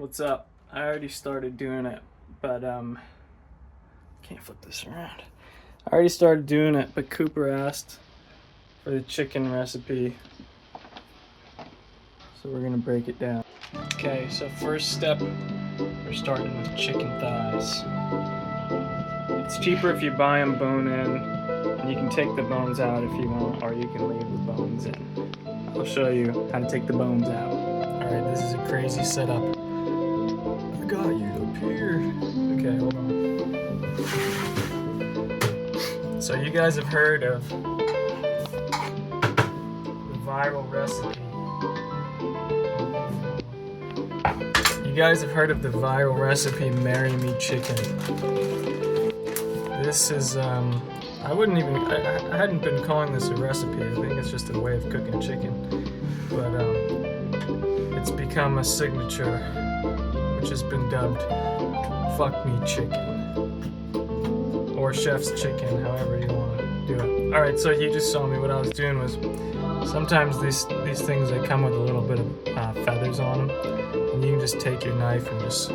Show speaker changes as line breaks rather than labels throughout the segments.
What's up? I already started doing it, but can't flip this around. I already started doing it, but Cooper asked for the chicken recipe, so we're gonna break it down. Okay, so first step, we're starting with chicken thighs. It's cheaper if you buy them bone in, and you can take the bones out if you want, or you can leave the bones in. I'll show you how to take the bones out. Alright, this is a crazy setup. I got you up here. Okay, hold on. So you guys have heard of the viral recipe. You guys have heard of the viral recipe, Marry Me Chicken. This is, I hadn't been calling this a recipe. I think it's just a way of cooking chicken. But it's become a signature, which has been dubbed Fuck Me Chicken. Or Chef's Chicken, however you want to do it. Alright, so you just saw me. What I was doing was, sometimes these things, they come with a little bit of feathers on them. And you can just take your knife and just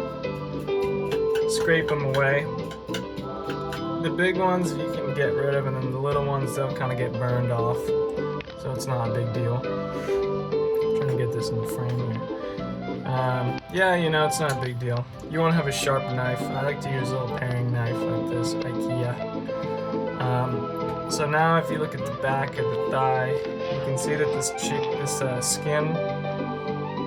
scrape them away. The big ones you can get rid of, and then the little ones, they'll kind of get burned off. So it's not a big deal. I'm trying to get this in the frame here. Yeah, you know, it's not a big deal. You want to have a sharp knife. I like to use a little paring knife like this, IKEA. So now if you look at the back of the thigh, you can see that this skin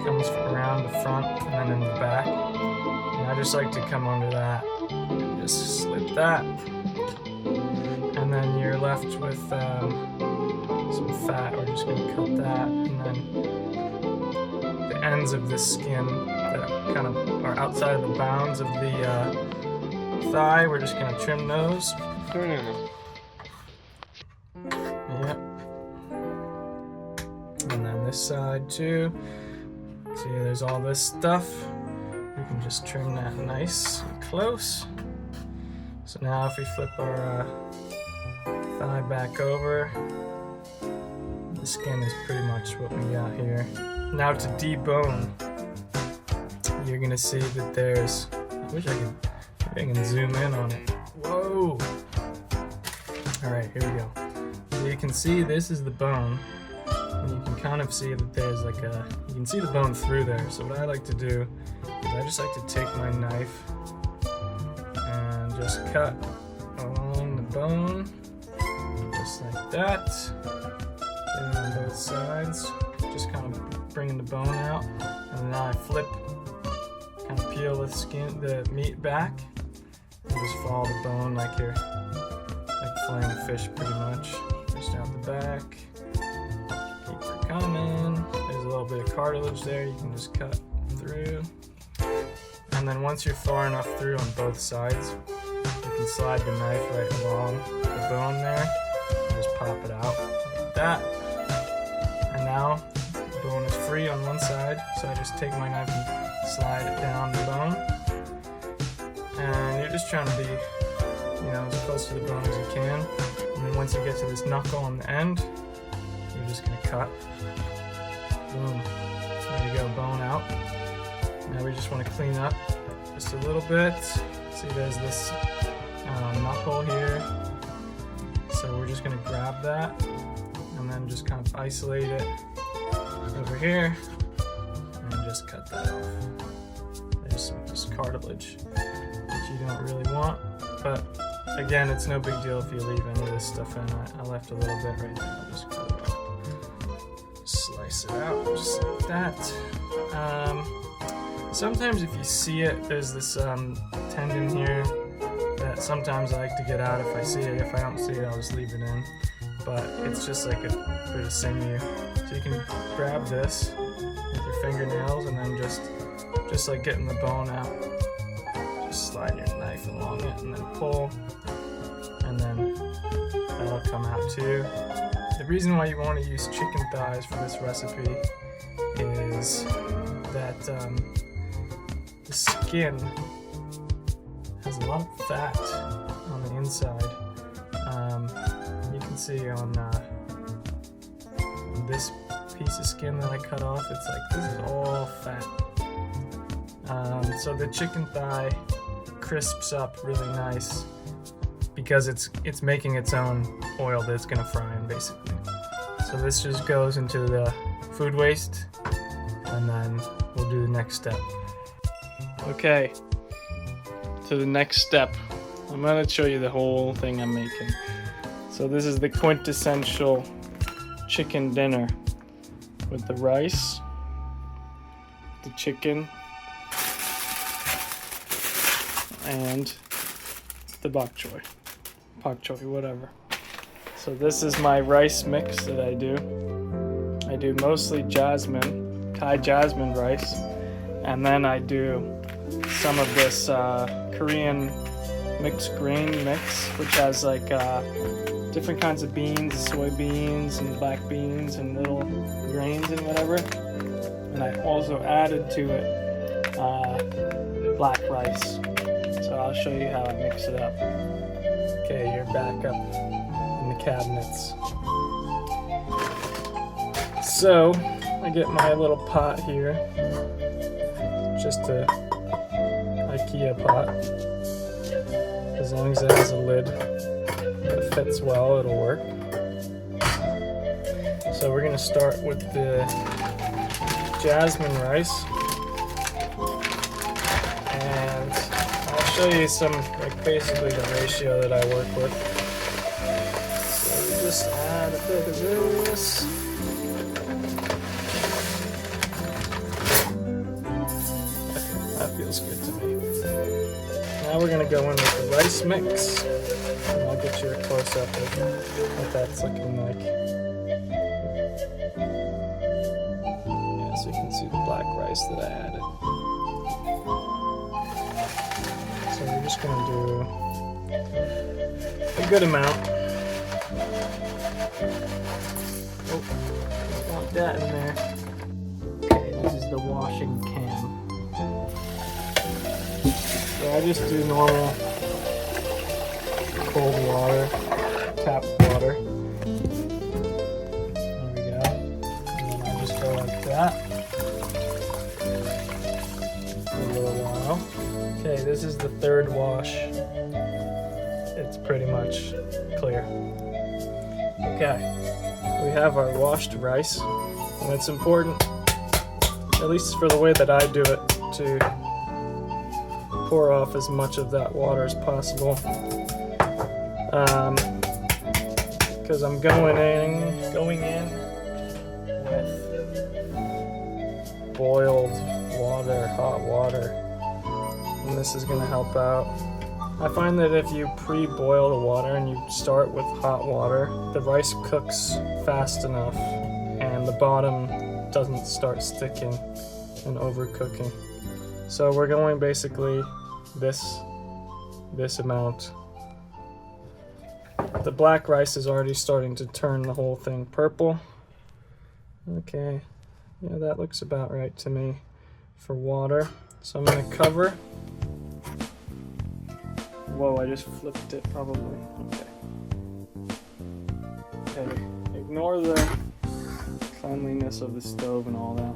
comes around the front and then in the back. And I just like to come under that and just slip that. And then you're left with some fat. We're just going to cut that. And then the ends of this skin that kind of are outside of the bounds of the thigh, we're just going to trim those. Yep. And then this side too. See, there's all this stuff. We can just trim that nice and close. So now if we flip our thigh back over, the skin is pretty much what we got here. Now to debone, you're gonna see that there's, I wish I can zoom in on it. Whoa! Alright, here we go. So you can see this is the bone, and you can kind of see that there's like you can see the bone through there. So what I like to do is I just like to take my knife and just cut along the bone, just like that, and on both sides, just kind of bringing the bone out, and now I flip, kind of peel the meat back, and just follow the bone like you're filleting a fish pretty much. Just out the back, keep it coming. There's a little bit of cartilage there, you can just cut through. And then once you're far enough through on both sides, you can slide the knife right along the bone there, and just pop it out like that. And now the bone is free on one side, so I just take my knife and slide it down the bone. And you're just trying to be, you know, as close to the bone as you can. And then once you get to this knuckle on the end, you're just gonna cut. Boom. There you go, bone out. Now we just want to clean up just a little bit. See, there's this knuckle here. So we're just gonna grab that and then just kind of isolate it over here and just cut that off. There's some just cartilage that you don't really want, but again, it's no big deal if you leave any of this stuff in. I left a little bit right there. I'll just cut it out. Slice it out just like that. Sometimes if you see it, there's this tendon here that sometimes I like to get out if I see it. If I don't see it, I'll just leave it in. But it's just like a bit of sinew. So you can grab this with your fingernails and then just like getting the bone out, just slide your knife along it and then pull, and then that'll come out too. The reason why you want to use chicken thighs for this recipe is that the skin has a lot of fat on the inside. You can see on this piece of skin that I cut off, it's like, this is all fat. So the chicken thigh crisps up really nice because it's making its own oil that it's gonna fry in basically. So this just goes into the food waste, and then we'll do the next step. Okay, to the next step. I'm gonna show you the whole thing I'm making. So this is the quintessential chicken dinner with the rice, the chicken, and the bok choy, whatever. So this is my rice mix that I do. I do mostly Thai jasmine rice, and then I do some of this Korean mixed grain mix, which has like different kinds of beans, soybeans and black beans and little grains and whatever. And I also added to it black rice. So I'll show you how I mix it up. Okay, you're back up in the cabinets. So I get my little pot here, just a IKEA pot. As long as it has a lid that fits well, it'll work. So we're gonna start with the jasmine rice, and I'll show you some, like basically the ratio that I work with. So we just add a bit of this. That feels good to me. Now we're gonna go in with the rice mix, and I'll get you a close up of what that's looking like. Yeah, so you can see the black rice that I added. So we're just gonna do a good amount. Oh, don't want that in there. Okay, this is the washing can. So I just do normal cold water, tap water. There we go. And then I'll just go like that for a little while. Okay, this is the third wash. It's pretty much clear. Okay, we have our washed rice, and it's important, at least for the way that I do it, to pour off as much of that water as possible, because I'm going in with boiled water, hot water, and this is going to help out. I find that if you pre-boil the water and you start with hot water, the rice cooks fast enough and the bottom doesn't start sticking and overcooking. So we're going basically this amount. The black rice is already starting to turn the whole thing purple. Okay, yeah, that looks about right to me for water. So I'm gonna cover. Whoa, I just flipped it probably. Okay, ignore the cleanliness of the stove and all that.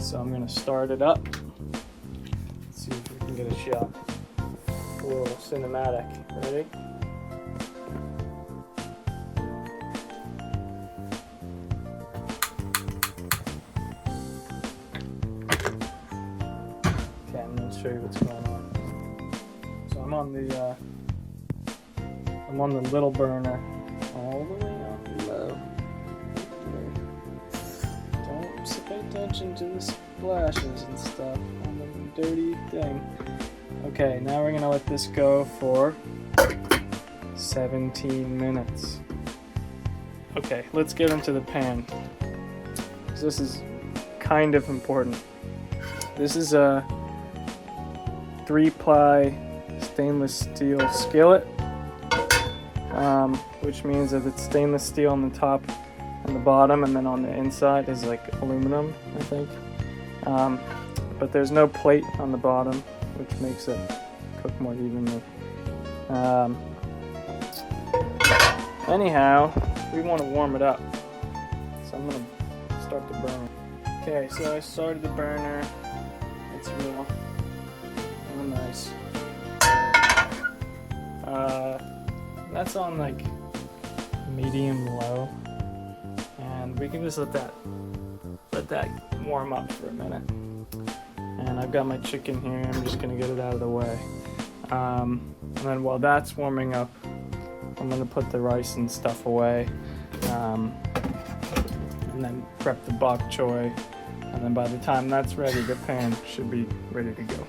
So I'm gonna start it up. Let's see if we can get a shot. A little cinematic. Ready? Okay, I'm gonna show you what's going on. So I'm on the little burner, all the way on low. Don't pay attention to the splashes and stuff on the dirty thing. Okay, now we're gonna let this go for 17 minutes. Okay, let's get into the pan, because this is kind of important. This is a 3-ply stainless steel skillet, which means that it's stainless steel on the top and the bottom, and then on the inside is like aluminum, I think. But there's no plate on the bottom, which makes it cook more evenly. Anyhow, we want to warm it up, so I'm going to start the burner. Okay, so I started the burner. It's real nice. That's on like medium low, and we can just let that warm up for a minute. And I've got my chicken here. I'm just gonna get it out of the way. And then while that's warming up, I'm gonna put the rice and stuff away, and then prep the bok choy. And then by the time that's ready, the pan should be ready to go.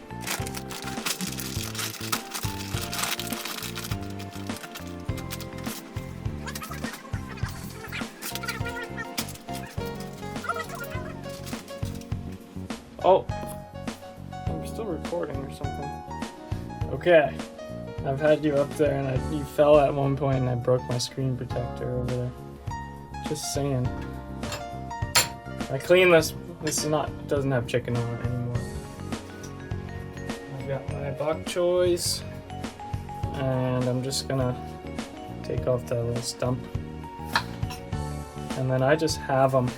Oh, I'm still recording or something. Okay, I've had you up there and you fell at one point and I broke my screen protector over there. Just saying. I cleaned this. This doesn't have chicken on it anymore. I've got my bok choys, and I'm just gonna take off that little stump, and then I just have them.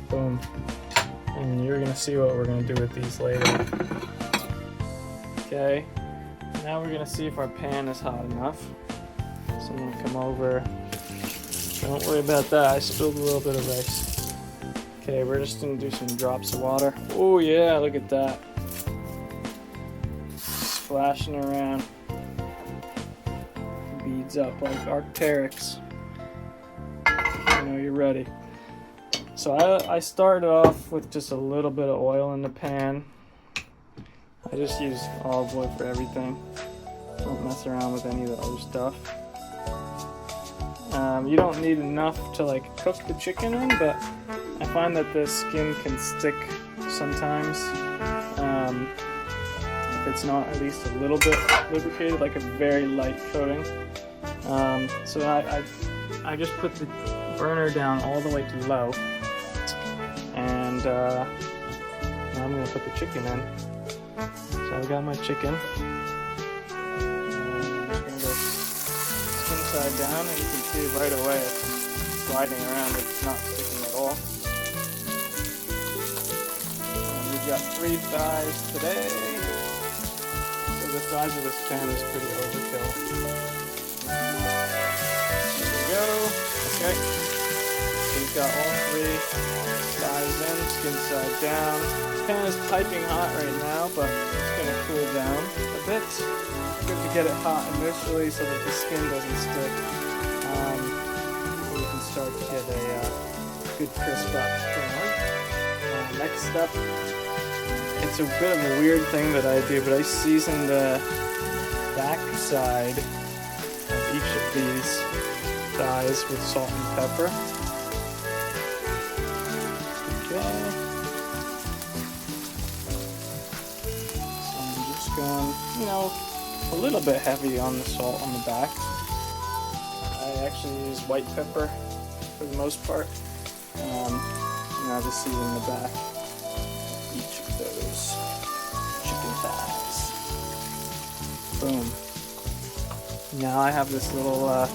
Boom. And you're gonna see what we're gonna do with these later. Okay. Now we're gonna see if our pan is hot enough. So I'm gonna come over. Don't worry about that, I spilled a little bit of rice. Okay, we're just gonna do some drops of water. Oh yeah, look at that. Splashing around. Beads up like Arc'teryx. I know you're ready. So I started off with just a little bit of oil in the pan. I just use olive oil for everything. Don't mess around with any of the other stuff. You don't need enough to like cook the chicken in, but I find that the skin can stick sometimes if it's not at least a little bit lubricated, like a very light coating. So I just put the burner down all the way to low, and now I'm going to put the chicken in. So I've got my chicken. Side down, and you can see right away it's sliding around, it's not sticking at all. And we've got 3 thighs today, so the size of this pan is pretty overkill. There we go. Okay, so we've got all 3 thighs in, skin side down. This pan is piping hot right now, but it's going to cool down a bit. Good to get it hot initially so that the skin doesn't stick. So you can start to get a good crisp up going. Next step, it's a bit of a weird thing that I do, but I season the back side of each of these thighs with salt and pepper. Okay. So I'm just going, a little bit heavy on the salt on the back. I actually use white pepper for the most part. And I just season the back of each of those chicken thighs. Boom. Now I have this little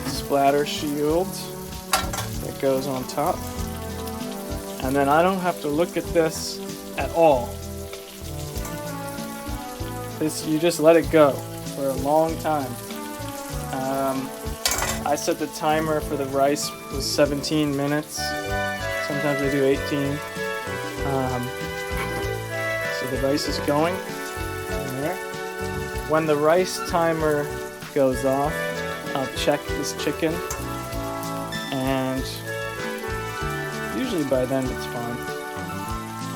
splatter shield that goes on top. And then I don't have to look at this at all. You just let it go for a long time. I set the timer for the rice was 17 minutes. Sometimes I do 18. So the rice is going in there. When the rice timer goes off, I'll check this chicken, and usually by then it's fine.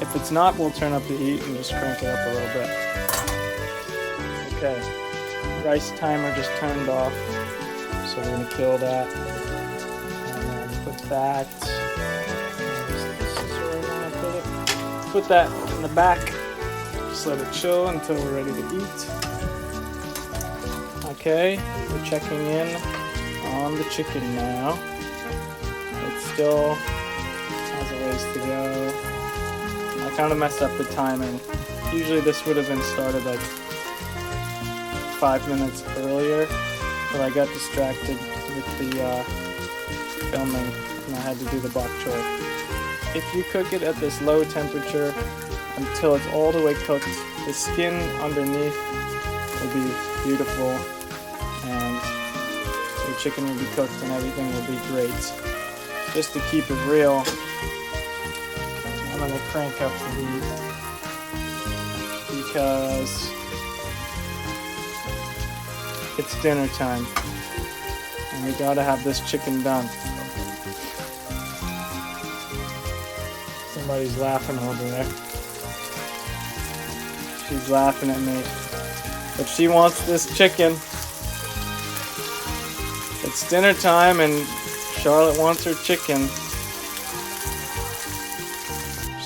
If it's not, we'll turn up the heat and just crank it up a little bit. Okay, rice timer just turned off, so we're going to kill that, and then put that, put that in the back, just let it chill until we're ready to eat. Okay, we're checking in on the chicken now. It still has a ways to go. I kind of messed up the timing. Usually this would have been started like 5 minutes earlier, but I got distracted with the filming and I had to do the bok choy. If you cook it at this low temperature until it's all the way cooked, the skin underneath will be beautiful and your chicken will be cooked and everything will be great. Just to keep it real, I'm going to crank up the heat because it's dinner time and we gotta have this chicken done. Somebody's laughing over there. She's laughing at me. But she wants this chicken. It's dinner time and Charlotte wants her chicken.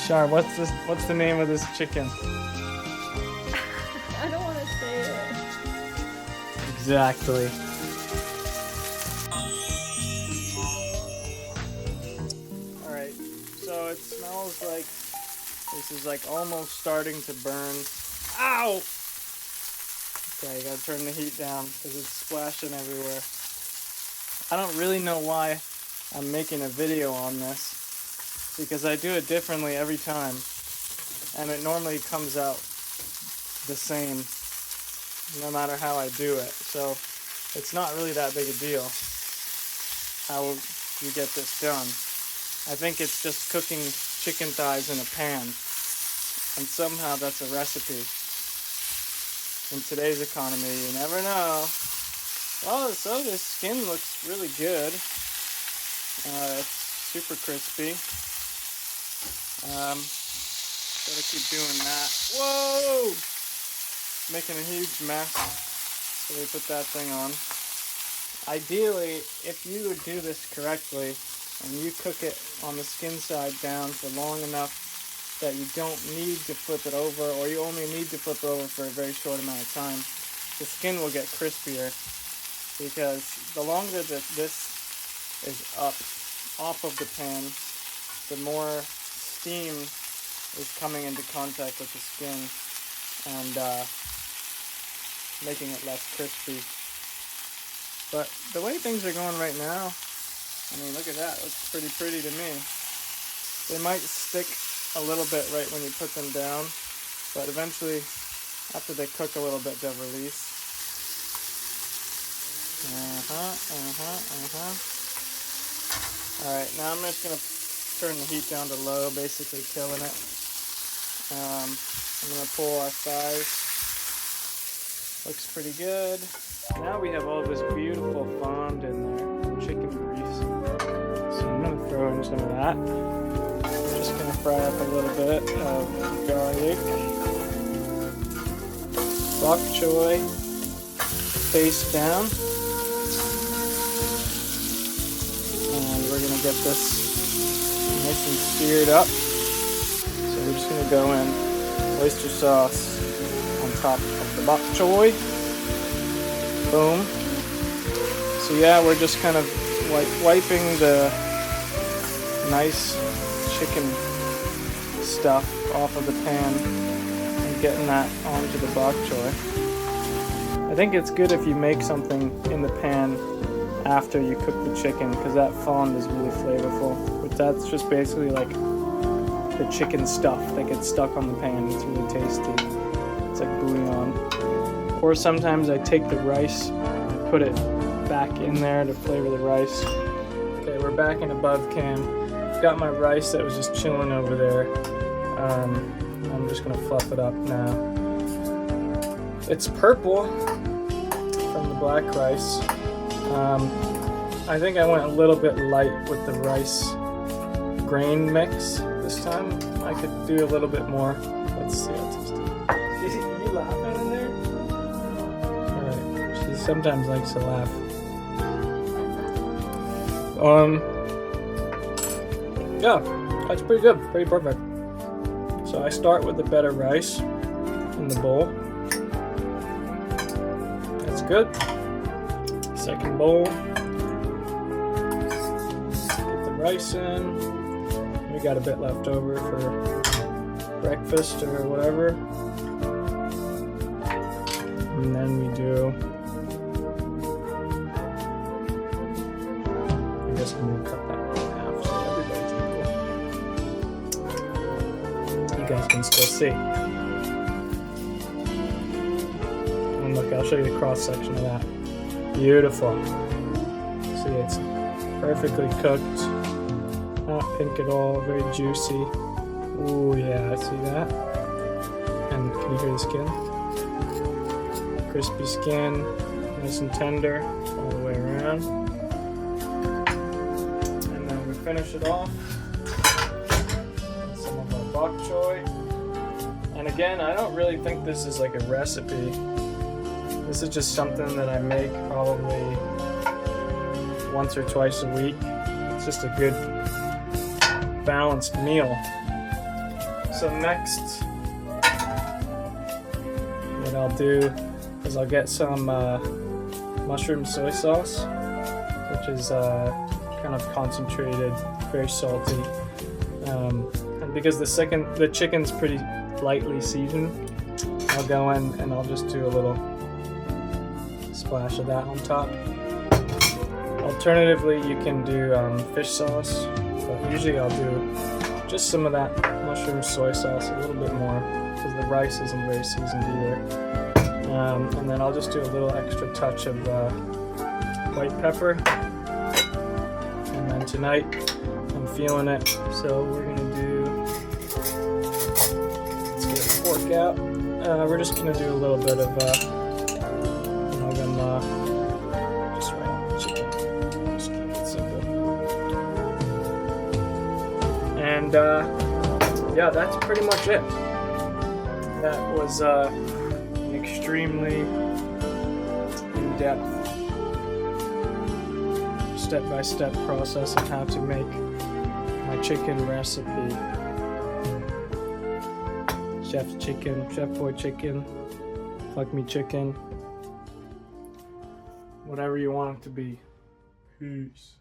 Char, what's the name of this chicken?
I don't want to say it.
Exactly. Alright, so it smells like this is like almost starting to burn. Ow! Okay, you gotta turn the heat down because it's splashing everywhere. I don't really know why I'm making a video on this because I do it differently every time and it normally comes out the same no matter how I do it, so it's not really that big a deal how you get this done. I think it's just cooking chicken thighs in a pan, and somehow that's a recipe. In today's economy, you never know. Oh, so this skin looks really good. It's super crispy. Gotta keep doing that. Whoa! Making a huge mess. So we put that thing on. Ideally, if you would do this correctly, and you cook it on the skin side down for long enough that you don't need to flip it over, or you only need to flip it over for a very short amount of time, the skin will get crispier. Because the longer that this is up off of the pan, the more steam is coming into contact with the skin and making it less crispy. But the way things are going right now, I mean, look at that. Looks pretty pretty to me. They might stick a little bit right when you put them down, but eventually, after they cook a little bit, they'll release. Alright, now I'm just going to turn the heat down to low, basically killing it. I'm going to pull our thighs. Looks pretty good. Now we have all this beautiful fond in there, chicken grease. So I'm going to throw in some of that. I'm just going to fry up a little bit of garlic, bok choy, face down. And we're going to get this nice and seared up. So we're just going to go in oyster sauce on top of the bok choy. Boom. So yeah, we're just kind of like wiping the nice chicken stuff off of the pan and getting that onto the bok choy. I think it's good if you make something in the pan after you cook the chicken because that fond is really flavorful. But that's just basically like the chicken stuff that gets stuck on the pan. It's really tasty. It's like bouillon. Or sometimes I take the rice and put it back in there to flavor the rice. Okay, we're back in above cam. Got my rice that was just chilling over there. I'm just gonna fluff it up now. It's purple from the black rice. I think I went a little bit light with the rice grain mix this time. I could do a little bit more. Let's see how tasty. You laughing in there? Alright, she sometimes likes to laugh. Yeah, that's pretty good, pretty perfect. So I start with the better rice in the bowl. That's good. Second bowl. Get the rice in. We got a bit left over for breakfast or whatever. And then we do, I guess I'm gonna cut that in half so guys can still see. And look, I'll show you the cross section of that. Beautiful. See, it's perfectly cooked. Not pink at all, very juicy. Ooh, yeah, see that? And can you hear the skin? Crispy skin, nice and tender all the way around. And then we finish it off with some of our bok choy. And again, I don't really think this is like a recipe. This is just something that I make probably once or twice a week. It's just a good balanced meal. So next, what I'll do is I'll get some mushroom soy sauce, which is kind of concentrated, very salty. And because the chicken's pretty lightly seasoned, I'll go in and I'll just do a little splash of that on top. Alternatively, you can do fish sauce, but usually I'll do just some of that mushroom soy sauce, a little bit more, because the rice isn't very seasoned either. And then I'll just do a little extra touch of white pepper. And then tonight, I'm feeling it, so we're gonna do, let's get the fork out. We're just gonna do a little bit of just right on the chicken. Just keep it simple. And yeah, that's pretty much it. That was an extremely in-depth, step-by-step process of how to make my chicken recipe. Chef's chicken, Chef Boy chicken, Fuck Me chicken, whatever you want it to be. Peace.